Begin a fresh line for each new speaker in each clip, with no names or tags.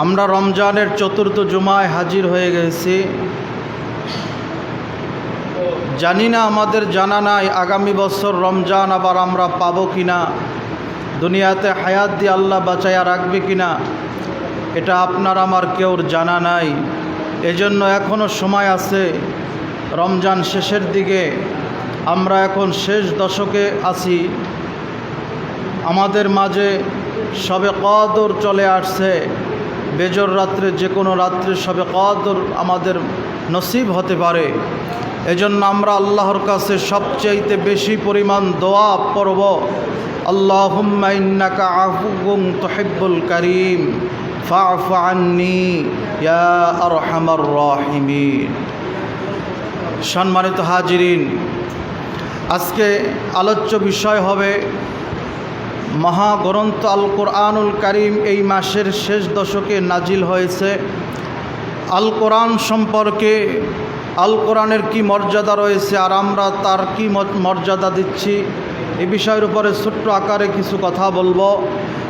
আমরা রমজানের চতুর্থ জুমায় হাজির হয়ে গেছি। জানি না, আমাদের জানা নাই আগামী বছর রমজান আবার আমরা পাবো কিনা, দুনিয়াতে হায়াত দিয়ে আল্লাহ বাঁচাইয়া রাখবে কিনা, এটা আপনার আমার কেউর জানা নাই। এজন্য এখনও সময় আছে। রমজান শেষের দিকে, আমরা এখন শেষ দশকে আছি। আমাদের মাঝে শবে কদর চলে আসছে। বেজর রাত্রে, যে কোনো রাত্রে শবে কদর আমাদের নসিব হতে পারে। এজন্য আমরা আল্লাহর কাছে সবচাইতে বেশি পরিমাণ দোয়া পড়ব, আল্লাহুম্মা ইন্নাকা আফুউন তুহিব্বুল কারীম ফা'ফু আন্নী ইয়া আরহামার রাহিমিন। সম্মানিত হাজিরিন, আজকে আলোচ্য বিষয় হবে মহাগ্রন্থ আল কোরআনুল কারীম এই মাসের শেষ দশকে নাজিল হয়েছে। আল কোরআন সম্পর্কে, আল কোরআনের কি মর্যাদা রয়েছে আর আমরা তার কি মর্যাদা দিচ্ছি, এই বিষয়ের উপরে ছোট্ট আকারে কিছু কথা বলবো।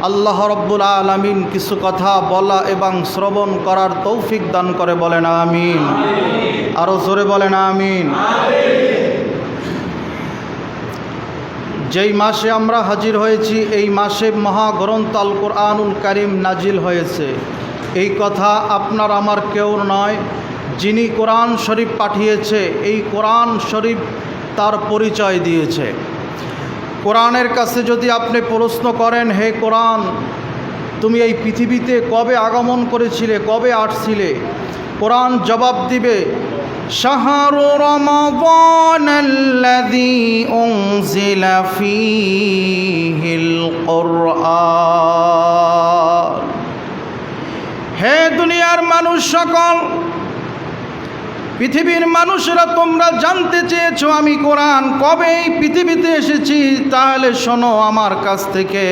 আল্লাহ রব্বুল আলামিন কিছু কথা বলা এবং শ্রবণ করার তৌফিক দান করে, বলেন আমিন। আরও জোরে বলেন আমিন। যেই মাসে আমরা হাজির হয়েছি, এই মাসে মহাগ্রন্থ আল কোরআনুল কারীম নাজিল হয়েছে। এই কথা আপনার আমার কেউ নয়, যিনি কোরআন শরীফ পাঠিয়েছে, এই কোরআন শরীফ তার পরিচয় দিয়েছে। কোরআনের কাছে যদি আপনি প্রশ্ন করেন, হে কোরআন, তুমি এই পৃথিবীতে কবে আগমন করেছিলে, কবে আসছিলে, কোরআন জবাব দিবে, শাহরু রমাদানাল্লাযী উনজিলা ফীহিল কুরআন। হে দুনিয়ার মানুষ সকল, পৃথিবীর মানুষেরা, তোমরা জানতে চেয়েছো আমি কোরআন কবে এই পৃথিবীতে এসেছি। তাহলে শোনো আমার কাছ থেকে,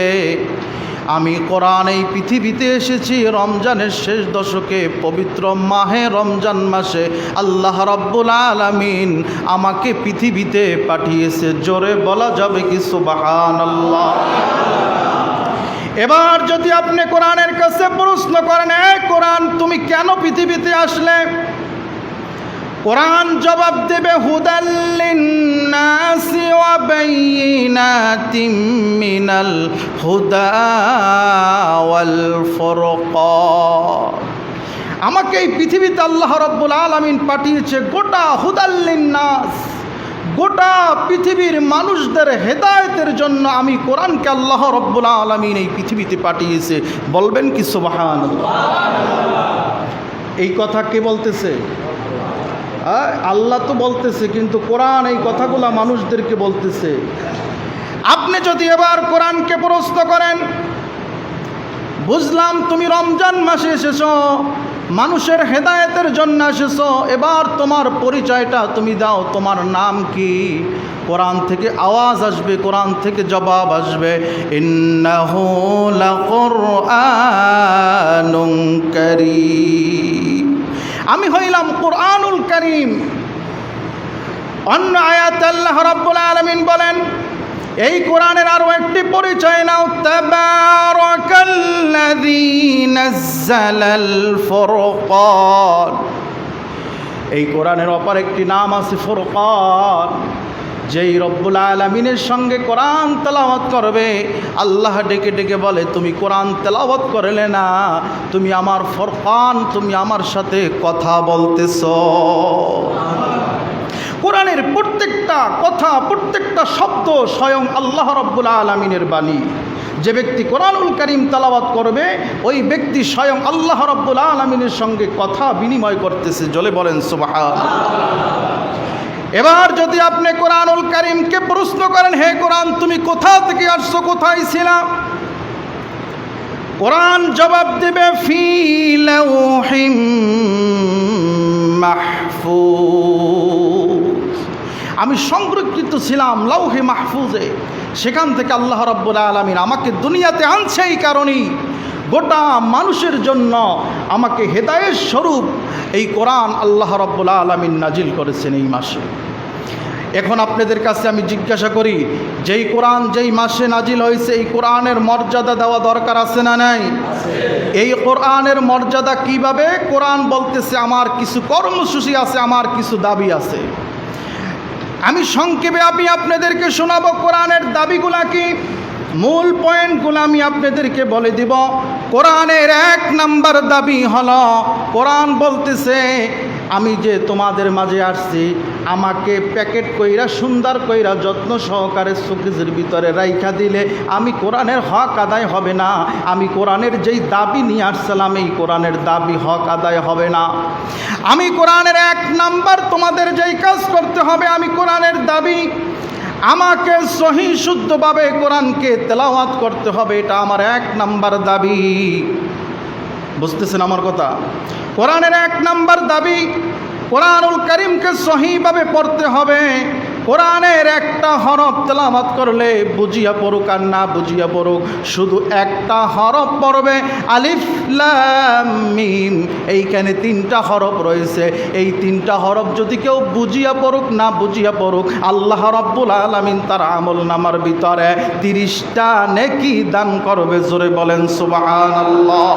আমি কোরআন এই পৃথিবীতে এসেছি রমজানের শেষ দশকে, পবিত্র মাহে রমজান মাসে আল্লাহ রাব্বুল আলামিন আমাকে পৃথিবীতে পাঠিয়েছে। জোরে বলা যাবে কি সুবহানাল্লাহ? এবার যদি আপনি কোরআনের কাছে প্রশ্ন করেন, এ কোরআন, তুমি কেন পৃথিবীতে আসলে, কোরআন জবাব দেবে, হুদাল লিন্নাসি ওয়া বাইয়িনাতিম মিনাল হুদা ওয়াল ফুরকান। আমাকে এই পৃথিবীতে আল্লাহ রাব্বুল আলামিন পাঠিয়েছে গোটা হুদাল লিন্নাস, গোটা পৃথিবীর মানুষদের হেদায়েতের জন্য আমি কোরআনকে আল্লাহ রাব্বুল আলামিন এই পৃথিবীতে পাঠিয়েছে। বলবেন কি সুবহানাল্লাহ? এই কথা কে বলতেছে? আল্লাহ তো বলতেছে, কিন্তু কোরআন এই কথাগুলো মানুষদেরকে বলতেছে। আপনি যদি এবার কোরআনকে প্রশ্ন করেন, বুঝলাম তুমি রমজান মাসে এসেছো, মানুষের হেদায়েতের জন্য এসেছো, এবার তোমার পরিচয়টা তুমি দাও, তোমার নাম কি? কোরআন থেকে আওয়াজ আসবে, কোরআন থেকে জবাব আসবে, ইন্নাহু লাকুরআনুন কারীম। আমি হইলাম কোরআনুল কারীম। অন্য আয়াতে আল্লাহ রাব্বুল আলামিন বলেন, এই কোরআনের আরো একটি পরিচয় নাও, তাবারাকাল্লাযী নাযালাল ফুরকান। এই কোরআনের অপর একটি নাম আছে ফুরকান। যেই রব্বুল আলামিনের সঙ্গে কোরআন তেলাওয়াত করবে, আল্লাহ ডেকে ডেকে বলে, তুমি কোরআন তেলাওয়াত করলে না, তুমি আমার ফুরকান, তুমি আমার সাথে কথা বলতেছো। কোরআনের প্রত্যেকটা কথা, প্রত্যেকটা শব্দ স্বয়ং আল্লাহ রাব্বুল আলামিনের বাণী। যে ব্যক্তি কোরআনুল কারীম তেলাওয়াত করবে, ওই ব্যক্তি স্বয়ং আল্লাহ রাব্বুল আলামিনের সঙ্গে কথা বিনিময় করতেছে। জলে বলেন সুবহানাল্লাহ। এবার যদি আপনি কোরআনুল কারীমকে প্রশ্ন করেন, হে কোরআন, তুমি কোথা থেকে আসছো, কোথায় ছিলা, কোরআন জবাব দেবে, ফি লাওহিম মাহফুজ। আমি সংরক্ষিত ছিলাম লাওহে মাহফুজে। সেখান থেকে আল্লাহ রাব্বুল আলামিন আমাকে দুনিয়াতে আনছে এই কারণেই, গোটা মানুষের জন্য আমাকে হেদায়েত স্বরূপ এই কোরআন আল্লাহ রাব্বুল আলামিন নাজিল করেছেন এই মাসে। এখন আপনাদের কাছে আমি জিজ্ঞাসা করি, যেই কোরআন যেই মাসে নাজিল হয়েছে এই কোরআনের মর্যাদা দেওয়া দরকার আছে না নাই? এই কোরআনের মর্যাদা কিভাবে? কোরআন বলতেছে আমার কিছু কর্মসূচি আছে, আমার কিছু দাবি আছে। আমি সংক্ষেপে আপনাদেরকে শোনাবো কোরআনের দাবিগুলা কি, মূল পয়েন্টগুলো আমি আপনাদেরকে বলে দিব। কোরআনের 1 নাম্বার দাবি হলো, কোরআন বলতেছে আমি যে তোমাদের মাঝে আসছি আমাকে প্যাকেট কইরা সুন্দর কইরা যত্ন সহকারে শোকেজের ভিতরে রাইখা দিলে আমি কোরআনের হক আদায় হবে না। আমি কোরআনের যেই দাবি নিয়ে আসছিলাম এই কোরআনের দাবি হক আদায় হবে না। আমি কোরআনের 1 নাম্বার তোমাদের যেই কাজ করতে হবে, আমি কোরআনের দাবি আমাকে সহি শুদ্ধভাবে কোরআনকে তেলাওয়াত করতে হবে, এটা আমার 1 নাম্বার দাবি। বুঝতেছেন আমার কথা? কোরআনের 1 নাম্বার দাবি কোরআনুল কারীমকে সহিভাবে পড়তে হবে। কোরআনের একটা হরফ তেলাওয়াত করলে বুঝিয়া পড়ুক আর না বুঝিয়া পড়ুক, শুধু একটা হরফ পড়বে, আলিফ লাম মিম। এইখানে 3টা হরফ রয়েছে, এই 3টা হরফ যদি কেউ বুঝিয়া পড়ুক না বুঝিয়া পড়ুক, আল্লাহ রাব্বুল আলামিন তার আমল নামার ভিতরে 30টা নেকি দান করবে। জোরে বলেন সুবহানাল্লাহ।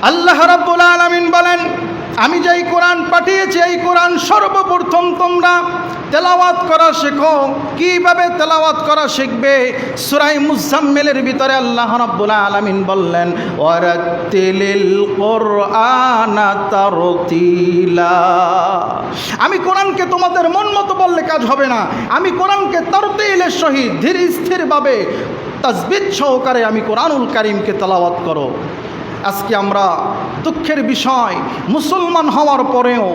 আল্লাহ রাব্বুল আলামিন বলেন, আমি যেই কোরআন পাঠিয়েছি এই কোরআন সর্বপ্রথম তোমরা তেলাওয়াত করা শেখো। কিভাবে তেলাওয়াত করা শিখবে? সূরা মুজাম্মিলের ভিতরে আল্লাহ রাব্বুল আলামিন বললেন, ওয়ারাতিলিল কুরআনা তারতিলা। আমি কোরআনকে তোমাদের মন মতো বললে কাজ হবে না, আমি কোরআনকে তারতিলের সহিত ধীর স্থিরভাবে তাজবিদ সহকারে আমি কোরআনুল কারীমকে তেলাওয়াত করো। আজকে আমরা দুঃখের বিষয়, মুসলমান হওয়ার পরেও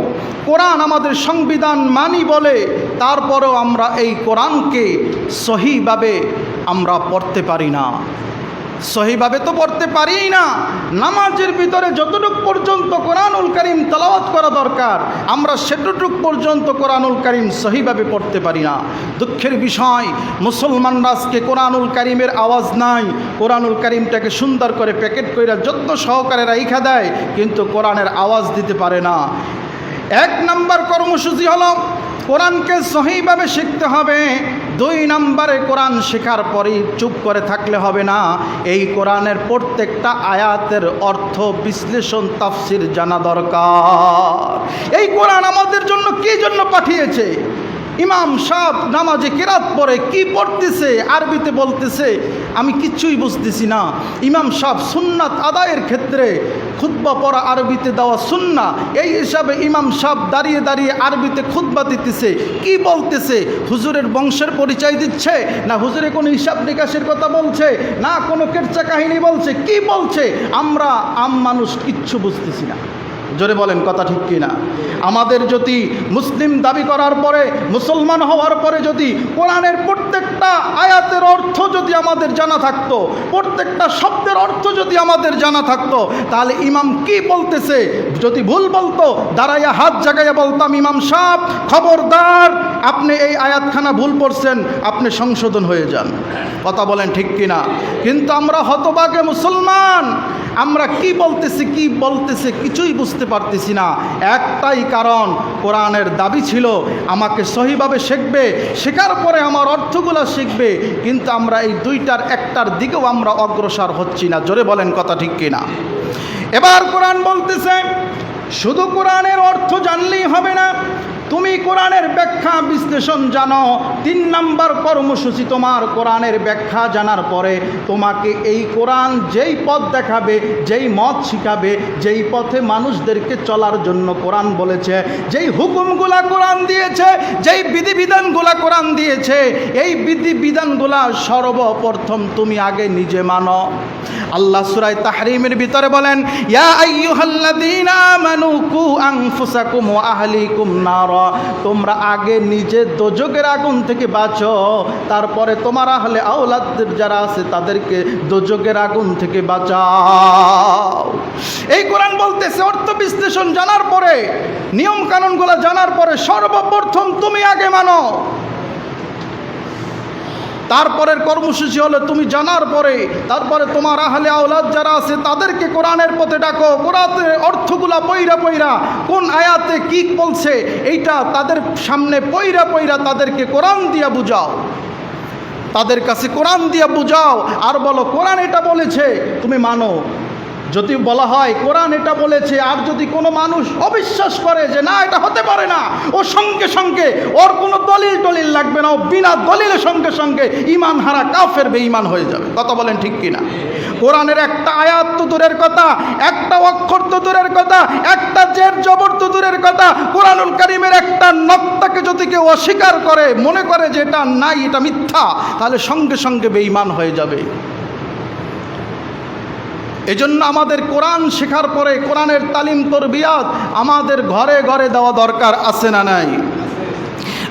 কোরআন আমাদের সংবিধান মানি বলে তারপরেও আমরা এই কোরআনকে সহিভাবে আমরা পড়তে পারি না। সহিভাবে তো পড়তে পারি না। নামাজের ভিতরে যতটুকু পর্যন্ত কোরআনুল কারীম তেলাওয়াত করা দরকার আমরা সেটুকু পর্যন্ত কোরআনুল কারীম সহিভাবে পড়তে পারি না। দুঃখের বিষয়, মুসলমানরা আজকে কোরআনুল কারীমের আওয়াজ নাই, কোরআনুল কারীমটাকে সুন্দর করে প্যাকেট করে যত্ন সহকারে রাইখা দেয়, কিন্তু কোরআনের আওয়াজ দিতে পারে না। 1 নাম্বার কর্মসূচি হলো কোরআনকে সহিভাবে শিখতে হবে। 2 নম্বরে কোরআন শেখার পরেই চুপ করে থাকলে হবে না, এই কোরআনের প্রত্যেকটা আয়াতের অর্থ বিশ্লেষণ তাফসির জানা দরকার। এই কোরআন আমাদের জন্য কী জন্য পাঠিয়েছে? ইমাম সাহেব নামাজে কেরাত পড়ে কি পড়তেছে, আরবিতে বলতেছে, আমি কিচ্ছুই বুঝতেছি না। ইমাম সাহেব সুন্নাত আদায়ের ক্ষেত্রে খুতবা পড়া আরবিতে দেওয়া সুন্নাহ, এই হিসাবে ইমাম সাহেব দাঁড়িয়ে দাঁড়িয়ে আরবিতে খুতবা দিতেছে। কি বলতেছে? হুজুরের বংশের পরিচয় দিচ্ছে, না হুজুরে কোনো হিসাব নিকাশের কথা বলছে, না কোনো কেচ্চা কাহিনী বলছে, কি বলছে? আমরা আম মানুষ কিচ্ছু বুঝতেছি না। জোরে বলেন কথা ঠিক কিনা? আমাদের যদি মুসলিম দাবি করার পরে, মুসলমান হওয়ার পরে যদি কোরআনের প্রত্যেকটা আয়াতের অর্থ যদি আমাদের জানা থাকতো, প্রত্যেকটা শব্দের অর্থ যদি আমাদের জানা থাকতো, তাহলে ইমাম কি বলতেছে যদি ভুল বলতো দাঁড়াইয়া হাত জাগাইয়া বলতাম, ইমাম সাহেব খবরদার, আপনি এই আয়াতখানা ভুল পড়ছেন, আপনি সংশোধন হয়ে যান। কথা বলেন ঠিক কিনা? কিন্তু আমরা হতভাগে মুসলমান, আমরা কি বলতেছে কিছুই বুঝতে পারতেছি না। একটাই কারণ, কোরআনের দাবি ছিল আমাকে সহিভাবে শিখবে, শেখার পরে আমার অর্থগুলো শিখবে, কিন্তু আমরা এই 2টার একটার দিকেও আমরা অগ্রসর হচ্ছি না। জোরে বলেন কথা ঠিক কিনা? এবার কোরআন বলতেছে শুধু কোরআনের অর্থ জানলেই হবে না, তুমি কোরআনের ব্যাখ্যা বিশ্লেষণ জানো। 3 নম্বর কর্মসূচি, তোমার কোরআনের ব্যাখ্যা জানার পরে তোমাকে এই কোরআন যেই পথ দেখাবে, যেই মত শিখাবে, যেই পথে মানুষদেরকে চলার জন্য কোরআন বলেছে, যেই হুকুমগুলা কোরআন দিয়েছে, যেই বিধিবিধানগুলা কোরআন দিয়েছে, এই বিধিবিধানগুলা সর্বপ্রথম তুমি আগে নিজে মানো। আল্লাহ সূরা তাহরিমের ভিতরে বলেন, ইয়া আইয়ুহাল্লাযীনা আমানু কু আনফুসাকুম ওয়া আহলিকুম নার, তোমরা আগে নিজে দোজখের আগুন থেকে বাঁচো, তারপরে তোমার আহলে আওলাদদের যারা আছে তাদেরকে দোজখের আগুন থেকে বাঁচাও। এই কোরআন বলতেছে অর্থ বিশ্লেষণ জানার পরে, নিয়ম কানুনগুলো জানার পরে সর্বপ্রথম তুমি আগে মানো। তারপরের কর্মসূচি হলো তুমি জানার পরে তারপরে তোমার আহলে আওলাদ যারা আছে তাদেরকে কোরআনের পথে ডাকো, কোরআনের অর্থগুলা পইরা কোন আয়াতে কি বলছে এইটা তাদের সামনে পইরা তাদেরকে কোরআন দিয়া বুঝাও, তাদের কাছে কোরআন দিয়া বুঝাও আর বলো কোরআন এটা বলেছে, তুমি মানো। যদি বলা হয় কোরআন এটা বলেছে আর যদি কোনো মানুষ অবিশ্বাস করে যে না এটা হতে পারে না, ও সঙ্গে সঙ্গে ওর কোনো দলিল লাগবে না, ও বিনা দলিলের সঙ্গে সঙ্গে ঈমান হারা কাফের বেঈমান হয়ে যাবে। কথা বলেন ঠিক কিনা? কোরআনের একটা আয়াত তো দূরের কথা, একটা অক্ষর তো দূরের কথা, একটা জের জবর তো দূরের কথা, কোরআনুল কারীমের একটা নক্তাকে যদি কেউ অস্বীকার করে, মনে করে যে এটা নাই, এটা মিথ্যা, তাহলে সঙ্গে সঙ্গে বেঈমান হয়ে যাবে। এজন্য আমাদের কোরআন শেখার পরে কোরআনের তালিম তরবিয়াত আমাদের ঘরে ঘরে দেওয়া দরকার আছে না নাই?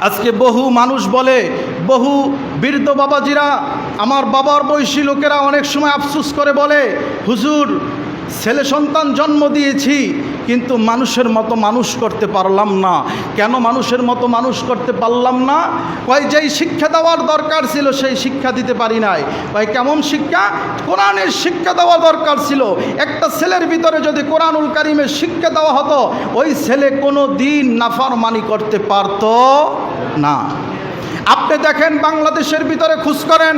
আজকে বহু মানুষ বলে, বহু বৃদ্ধ বাবাজিরা, আমার বাবার বয়সী লোকেরা অনেক সময় আফসোস করে বলে, হুজুর ছেলে সন্তান জন্ম দিয়েছি কিন্তু মানুষের মতো মানুষ করতে পারলাম না। কেন মানুষের মতো মানুষ করতে পারলাম না? কয় যেই শিক্ষা দেওয়ার দরকার ছিল সেই শিক্ষা দিতে পারি নাই। কয় কেমন শিক্ষা? কোরআনের শিক্ষা দেওয়া দরকার ছিল। একটা ছেলের ভিতরে যদি কোরআনুল কারীমের শিক্ষা দেওয়া হতো, ওই ছেলে কোনো দিন নাফরমানি করতে পারত না। আপনি দেখেন বাংলাদেশের ভিতরে খোঁজ করেন,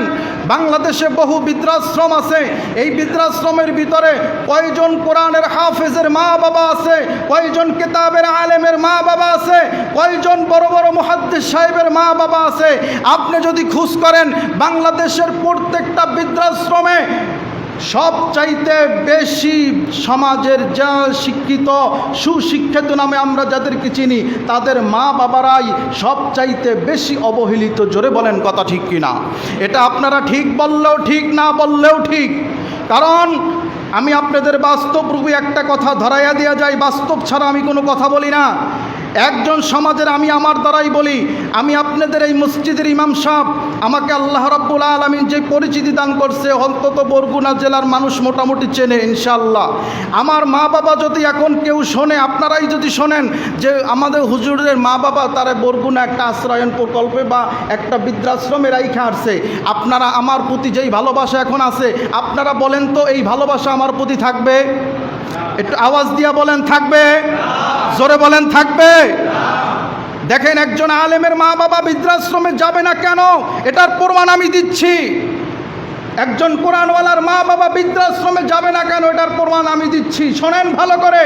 বাংলাদেশে বহু বৃদ্ধাশ্রম আছে। এই বৃদ্ধাশ্রমের ভিতরে কয়জন কোরআনের হাফেজের মা বাবা আছে, কয়জন কিতাবের আলেমের মা বাবা আছে, কয়জন বড় বড় মুহাদ্দিস সাহেবের মা বাবা আছে। আপনি যদি খোঁজ করেন বাংলাদেশের প্রত্যেকটা বৃদ্ধাশ্রমে সবচাইতে বেশি সমাজের যা শিক্ষিত সুশিক্ষিত নামে আমরা যাদেরকে চিনি তাদের মা বাবারাই সবচাইতে বেশি অবহেলিত। জোরে বলেন কথা ঠিক কিনা? এটা আপনারা ঠিক বললেও ঠিক, না বললেও ঠিক। কারণ আমি আপনাদের বাস্তব রূপে একটা কথা ধরাইয়া দেওয়া যায়, বাস্তব ছাড়া আমি কোনো কথা বলি না। একজন সমাজের আমি আমার দ্বারাই বলি, আমি আপনাদের এই মসজিদের ইমাম সাহেব, আমাকে আল্লাহ রাব্বুল আলামিন যে পরিচিতি দান করছে অন্তত বরগুনা জেলার মানুষ মোটামুটি চেনে ইনশাআল্লাহ। আমার মা বাবা যদি এখন কেউ শোনে, আপনারাই যদি শোনেন যে আমাদের হুজুরের মা বাবা তারা বরগুনা একটা আশ্রয়ন প্রকল্পে বা একটা বৃদ্ধাশ্রমে রাইখা আসছে, আপনারা আমার প্রতি যেই ভালোবাসা এখন আছে, আপনারা বলেন তো এই ভালোবাসা আমার প্রতি থাকবে? একটু আওয়াজ দিয়া বলেন থাকবে? জোরে বলেন থাকবে? দেখেন একজন আলেমের মা বাবা বৃদ্ধাশ্রমে যাবে না কেন, এটার প্রমাণ আমি দিচ্ছি। একজন কোরআনওয়ালার মা বাবা বৃদ্ধাশ্রমে যাবে না কেন, এটার প্রমাণ আমি দিচ্ছি। শোনেন ভালো করে।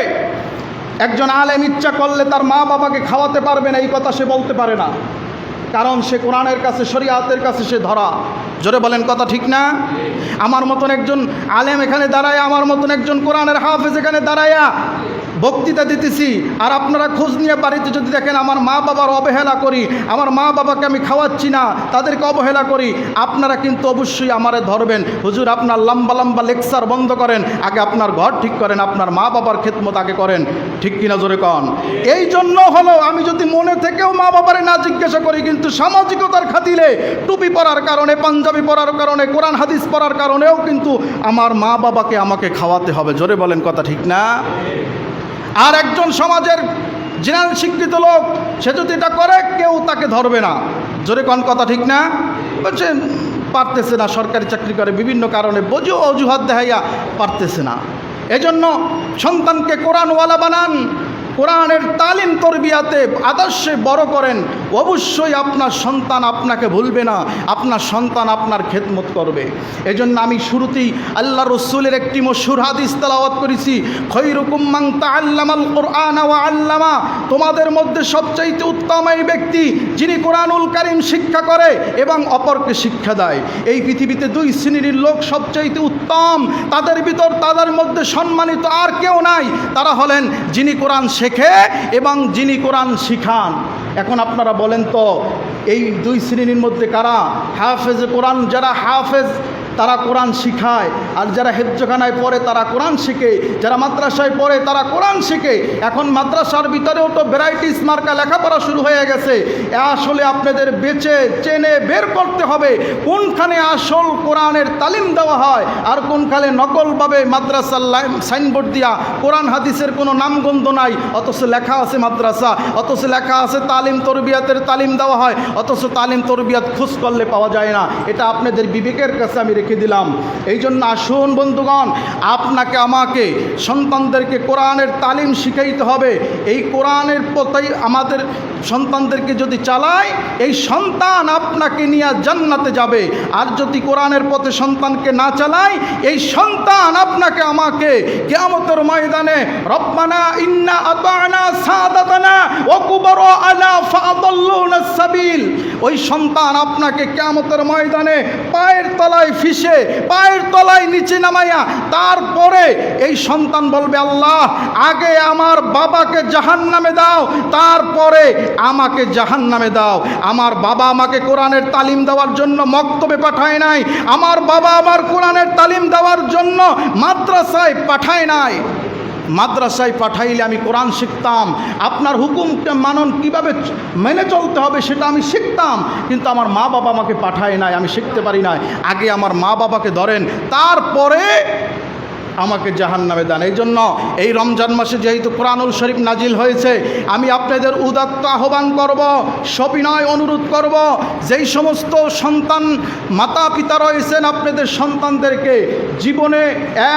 একজন আলেম ইচ্ছা করলে তার মা বাবাকে খাওয়াতে পারবে না, এই কথা সে বলতে পারে না, কারণ সে কোরআনের কাছে শরীয়তের কাছে সে ধরা। জোরে বলেন কথা ঠিক না? আমার মতন একজন আলেম এখানে দাঁড়ায়, আমার মতন একজন কোরআনের হাফেজ এখানে দাঁড়ায়া বক্তৃতা দিতেছি, আর আপনারা খোঁজ নিয়ে বাড়িতে যদি দেখেন আমার মা বাবার অবহেলা করি, আমার মা বাবাকে আমি খাওয়াচ্ছি না, তাদেরকে অবহেলা করি, আপনারা কিন্তু অবশ্যই আমারে ধরবেন, হুজুর আপনার লম্বা লম্বা লেকচার বন্ধ করেন, আগে আপনার ঘর ঠিক করেন, আপনার মা বাবার খেদমত আগে করেন। ঠিক কিনা জোরে কন? এই জন্য হলো আমি যদি মনে থেকেও মা বাবারে না জিজ্ঞাসা করি, কিন্তু সামাজিকতার খাতিরে টুপি পরার কারণে, পাঞ্জাবি পরার কারণে, কোরআন হাদিস পড়ার কারণেও কিন্তু আমার মা বাবাকে আমাকে খাওয়াতে হবে। জোরে বলেন কথা ঠিক না? আর একজন সমাজের জেনারেল শিক্ষিত লোক সে যদি এটা করে কেউ তাকে ধরবে না। জোরে কোন কথা ঠিক না? বলছে পারতেছে না, সরকারি চাকরি করে, বিভিন্ন কারণে বোঝো অজুহাত দেখাইয়া পারতেছে না। এজন্য সন্তানকে কোরআনওয়ালা বানান, কোরআনের তালিম তরবিয়াতে আদর্শে বড় করেন। অবশ্যই আপনার সন্তান আপনাকে ভুলবে না, আপনার সন্তান আপনার খেদমত করবে। এজন্য আমি শুরুতেই আল্লাহ রসুলের একটি মশহুর হাদিস তেলাওয়াত করেছি, খৈরুকুম মান তাআল্লামাল কুরআন ওয়া আল্লামা, তোমাদের মধ্যে সবচাইতে উত্তম এই ব্যক্তি যিনি কোরআনুল কারীম শিক্ষা করে এবং অপরকে শিক্ষা দেয়। এই পৃথিবীতে দুই শ্রেণীর লোক সবচাইতে উত্তম, তাদের মধ্যে সম্মানিত আর কেউ নাই। তারা হলেন যিনি কোরআন শেখে এবং যিনি কোরআন শিখান। এখন আপনারা বলেন তো এই দুই শ্রেণীর মধ্যে কারা? হাফেজ কোরআন, যারা হাফেজ তারা কোরআন শিখায়, আর যারা হেফজখানায় পড়ে তারা কোরআন শিখে, যারা মাদ্রাসায় পড়ে তারা কোরআন শিখে। এখন মাদ্রাসার ভিতরেও তো ভ্যারাইটিস মার্কা লেখাপড়া শুরু হয়ে গেছে। আসলে আপনাদের বেছে চেনে বের করতে হবে কোনখানে আসল কোরআনের তালিম দেওয়া হয় আর কোনখানে নকলভাবে মাদ্রাসার সাইনবোর্ড দিয়া কোরআন হাদিসের কোনো নামগন্ধ নাই, অথচ লেখা আছে মাদ্রাসা, অথচ লেখা আছে তালিম তরবিয়াতের তালিম দেওয়া হয়, অথচ তালিম তরবিয়াত খোঁজ করলে পাওয়া যায় না। এটা আপনাদের বিবেকের কাছে আমি রেখে দিলাম। এই জন্য আসুন বন্ধুগণ, আপনাকে আমাকে সন্তানদেরকে কোরআনের তালিম শিখাইতে হবে। এই কোরআনের পথেই আমাদের সন্তানদেরকে যদি চালায়, এই সন্তান আপনাকে নিয়ে জান্নাতে যাবে। আর যদি কোরআনের পথে সন্তানকে না চালায়, এই সন্তান আপনাকে আমাকে কিয়ামতের ময়দানে রব্বানা ইন্না আতানা সাদাতানা ওয়া কুবারা আলা ফাআদাল্লুনা সাবিল, ওই সন্তান আপনাকে কিয়ামতের ময়দানে পায়ের তলায় ফিসে, পায়ের তলায় নিচে নামাইয়া তারপরে এই সন্তান বলবে, আল্লাহ আগে আমার বাবাকে জাহান্নামে দাও, তারপরে আমাকে জাহান্নামে দাও। আমার বাবা আমাকে কোরআনের তালিম দেওয়ার জন্য মক্তবে পাঠায় নাই, আমার বাবা আমার কোরআনের তালিম দেওয়ার জন্য মাদ্রাসায় পাঠায় নাই। মাদ্রাসায় পাঠাইলে আমি কোরআন শিখতাম, আপনার হুকুমটা মানন কিভাবে মেনে চলতে হবে সেটা আমি শিখতাম, কিন্তু আমার মা বাবা আমাকে পাঠায় নাই, আমি শিখতে পারি নাই। আগে আমার মা বাবাকে ধরেন, তারপরে আমাকে জাহান্নামে দেন। এই জন্য এই রমজান মাসে যেহেতু কোরআনুল শরীফ নাজিল হয়েছে, আমি আপনাদের উদাত্ত আহ্বান করব, সবিনয় অনুরোধ করব, যেই সমস্ত সন্তান মাতা পিতা রয়েছেন আপনাদের সন্তানদেরকে জীবনে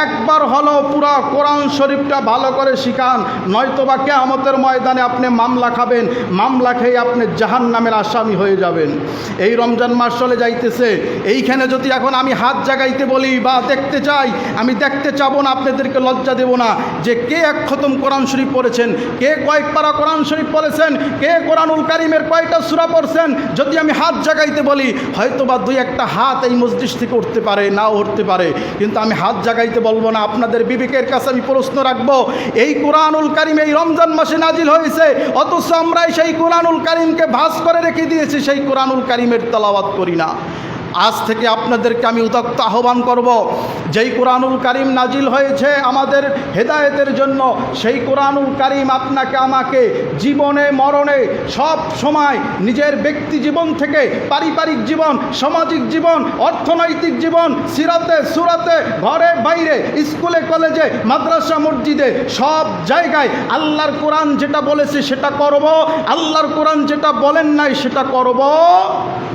একবার হলো পুরা কোরআন শরীফটা ভালো করে শিখান, নয়তোবা কিয়ামতের ময়দানে আপনি মামলা খাবেন, মামলা খেয়ে আপনি জাহান্নামের আসামি হয়ে যাবেন। এই রমজান মাস চলে যাইতেছে, এইখানে যদি এখন আমি হাত জাগাইতে বলি বা দেখতে চাই, আমি দেখতে চাবো না, আপনাদেরকে লজ্জা দেব না যে কে এক খতম কোরআন শরীফ পড়েছেন, কে কয়েক পারা কোরআন শরীফ পড়েছেন, কে কোরআনুল কারিমের কয়টা সূরা পড়ছেন। যদি আমি হাত জাগাইতে বলি, হয়তোবা দুই একটা হাত এই মসজিদ থেকে উঠতে পারে, নাও উঠতে পারে, কিন্তু আমি হাত জাগাইতে বলবো না। আপনাদের বিবেকের কাছে আমি প্রশ্ন রাখবো, এই কোরআনুল কারিম এই রমজান মাসে নাজিল হয়েছে, অথচ আমরা সেই কোরআনুল কারিমকে ভাঁজ করে রেখে দিয়েছি, সেই কোরআনুল কারিমের তেলাওয়াত করি না। আজ থেকে আপনাদেরকে আমি উদাত্ত আহ্বান করব, যেই কোরআনুল কারিম নাজিল হয়েছে আমাদের হেদায়েতের জন্য, সেই কোরআনুল কারিম আপনাকে আমাকে জীবনে মরণে সব সময় নিজের ব্যক্তি জীবন থেকে পারিবারিক জীবন, সামাজিক জীবন, অর্থনৈতিক জীবন, সিরাতে সুরাতে, ঘরে বাইরে, স্কুলে কলেজে, মাদ্রাসা মসজিদে, সব জায়গায় আল্লাহর কোরআন যেটা বলেছে সেটা করব, আল্লাহর কোরআন যেটা বলেন নাই সেটা করব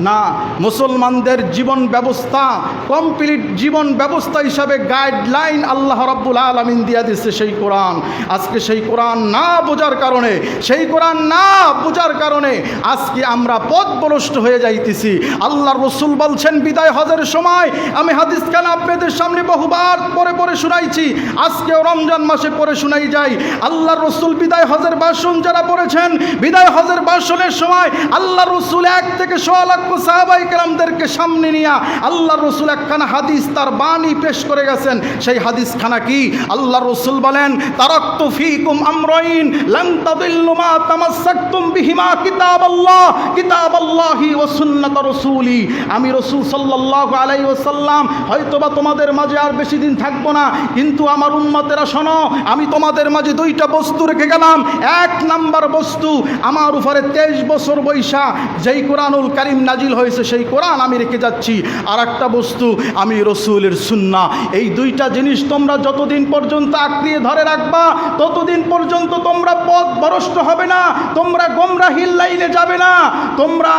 না। মুসলমানদের জীবন ব্যবস্থা, কমপ্লিট জীবন ব্যবস্থা হিসাবে গাইডলাইন আল্লাহ রাব্বুল আলামিন দিয়া দিচ্ছে সেই কোরআন। আজকে সেই কোরআন না বোঝার কারণে, সেই কোরআন না বোঝার কারণে আজকে আমরা পথভ্রষ্ট হয়ে যাইতেছি। আল্লাহর রাসূল বলছেন বিদায় হজের সময়, আমি হাদিসখান আপনাদের সামনে বহুবার পড়ে পড়ে শুনাইছি, আজকেও রমজান মাসে পড়ে শুনাই যাই। আল্লাহর রাসূল বিদায় হজের ভাষণ যারা পড়েছেন, বিদায় হজের ভাষণের সময় আল্লাহর রাসূল 1 থেকে 100 লক্ষ সাহাবায়ে কেরামদেরকে সামনে নিয়া আল্লাহর রাসূল একখানা হাদিস তার বাণী পেশ করে গেছেন। সেই হাদিসখানা কি? আল্লাহর রাসূল বলেন, তারাকতু ফীকুম আমরাইন লান তাদিল্লু মা তামাসসাকতুম বিহিমা কিতাবাল্লাহি ওয়া সুন্নাত রাসূলি। আমি রাসূল সাল্লাল্লাহু আলাইহি ওয়াসাল্লাম হয়তোবা তোমাদের মাঝে আর বেশি দিন থাকবো না, কিন্তু আমার উম্মতেরা শোনো, আমি তোমাদের মাঝে 2টা বস্তু রেখে গেলাম। 1 নাম্বার বস্তু, আমার উপরে 23 বছর বয়সা যেই কোরআনুল কারীম নাজিল হয়েছে সেই কোরআন আমি রেখে যাচ্ছি। আর একটা বস্তু, আমি রসুলের সুন্নাহ। এই 2টা জিনিস তোমরা যতদিন পর্যন্ত আঁকড়িয়ে ধরে রাখবা, ততদিন পর্যন্ত তোমরা পথভ্রষ্ট হবে না, তোমরা গোমরাহির লাইনে যাবে না, তোমরা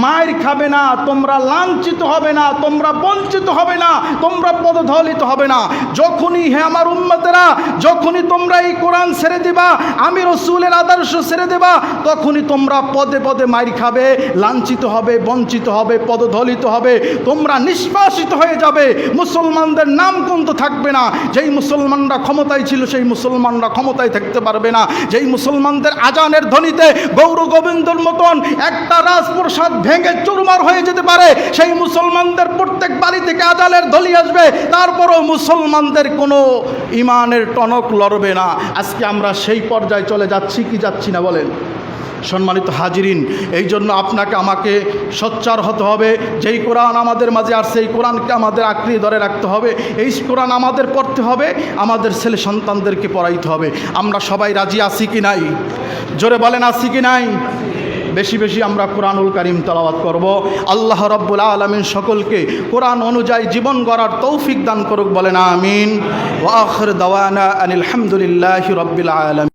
মায়ের খাবে না, তোমরা লাঞ্ছিত হবে না, তোমরা বঞ্চিত হবে না, তোমরা পদদলিত হবে না। যখনই হে আমার উম্মতেরা, যখনই তোমরা এই কোরআন ছেড়ে দিবা, আমি রসুলের আদর্শ ছেড়ে দেবা, তখনই তোমরা পদে পদে মায়ের খাবে, লাঞ্ছিত হবে, বঞ্চিত হবে, পদদলিত হবে, তোমরা নিষ্পাসিত হয়ে যাবে। মুসলমানদের নাম কিন্তু থাকবে না। যেই মুসলমানরা ক্ষমতায় ছিল সেই মুসলমানরা ক্ষমতায় থাকতে পারবে না। যেই মুসলমানদের আজানের ধ্বনিতে গৌর গোবিন্দর মতন একটা রাজপ্রসাদ ভেঙে চুরমার হয়ে যেতে পারে, সেই মুসলমানদের প্রত্যেক বাড়ি থেকে আজানের ধ্বনি আসবে, তারপরও মুসলমানদের কোনো ইমানের টনক লড়বে না। আজকে আমরা সেই পর্যায়ে চলে যাচ্ছি কি যাচ্ছি না বলেন? সম্মানিত হাজিরিন, এই জন্য আপনাকে আমাকে সোচ্চার হতে হবে। যেই কোরআন আমাদের মাঝে আর সেই কোরআনকে আমাদের আঁকড়ে ধরে রাখতে হবে। এই কোরআন আমাদের পড়তে হবে, আমাদের ছেলে সন্তানদেরকে পড়াইতে হবে। আমরা সবাই রাজি আছি কি নাই? জোরে বলেন আছি কি নাই? বেশি বেশি আমরা কোরআনুল কারীম তেলাওয়াত করব। আল্লাহ রাব্বুল আলামিন সকলকে কোরআন অনুযায়ী জীবন গড়ার তৌফিক দান করুক, বলেন আমিন। ওয়া আখির দাওয়ানা আনিল হামদুলিল্লাহি রাব্বিল আলামিন।